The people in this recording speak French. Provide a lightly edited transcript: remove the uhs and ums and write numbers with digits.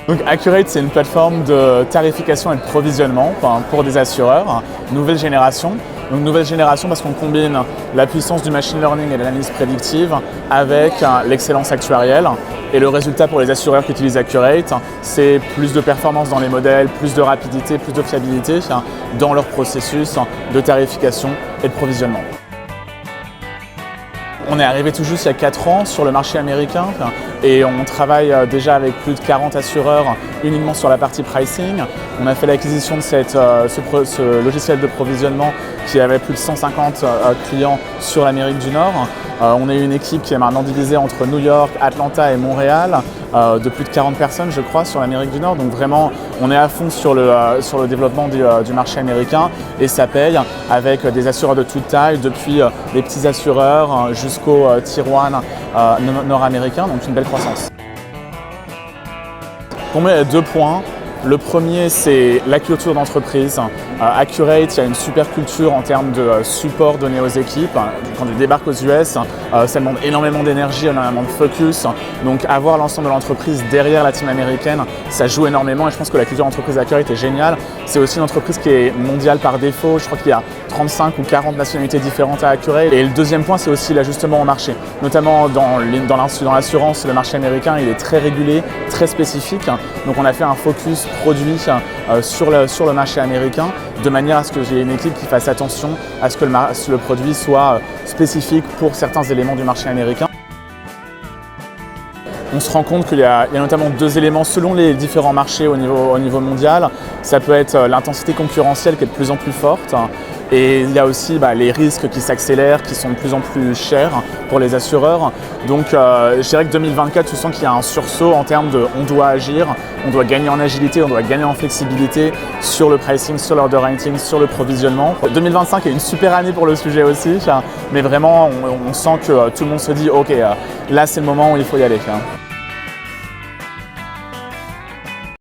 Donc Accurate, c'est une plateforme de tarification et de provisionnement pour des assureurs, nouvelle génération. Donc nouvelle génération parce qu'on combine la puissance du machine learning et de l'analyse prédictive avec l'excellence actuarielle. Et le résultat pour les assureurs qui utilisent Accurate, c'est plus de performance dans les modèles, plus de rapidité, plus de fiabilité dans leur processus de tarification et de provisionnement. On est arrivé tout juste il y a 4 ans sur le marché américain et on travaille déjà avec plus de 40 assureurs uniquement sur la partie pricing. On a fait l'acquisition de ce logiciel de provisionnement qui avait plus de 150 clients sur l'Amérique du Nord. On est une équipe qui est maintenant divisée entre New York, Atlanta et Montréal, de plus de 40 personnes je crois sur l'Amérique du Nord. Donc vraiment on est à fond sur le développement du marché américain et ça paye avec des assureurs de toute taille, depuis les petits assureurs jusqu'au Tier 1 nord-américain, donc une belle croissance. Pour moi il y a 2 points. Le premier, c'est la culture d'entreprise. Accurate, il y a une super culture en termes de support donné aux équipes. Quand tu débarques aux US, ça demande énormément d'énergie, énormément de focus. Donc avoir l'ensemble de l'entreprise derrière la team américaine, ça joue énormément et je pense que la culture d'entreprise Accurate est géniale. C'est aussi une entreprise qui est mondiale par défaut. Je crois qu'il y a 35 ou 40 nationalités différentes à Accurate. Et le deuxième point, c'est aussi l'ajustement au marché. Notamment dans l'assurance, le marché américain, il est très régulé, très spécifique. Donc on a fait un focus produit sur le marché américain de manière à ce que j'ai une équipe qui fasse attention à ce que le produit soit spécifique pour certains éléments du marché américain. On se rend compte qu'il y a notamment 2 éléments selon les différents marchés au niveau mondial. Ça peut être l'intensité concurrentielle qui est de plus en plus forte. Et il y a aussi les risques qui s'accélèrent, qui sont de plus en plus chers pour les assureurs. Donc je dirais que 2024, tu sens qu'il y a un sursaut en termes de on doit agir, on doit gagner en agilité, on doit gagner en flexibilité sur le pricing, sur l'orderwriting, sur le provisionnement. 2025 est une super année pour le sujet aussi, mais vraiment on sent que tout le monde se dit ok, là c'est le moment où il faut y aller.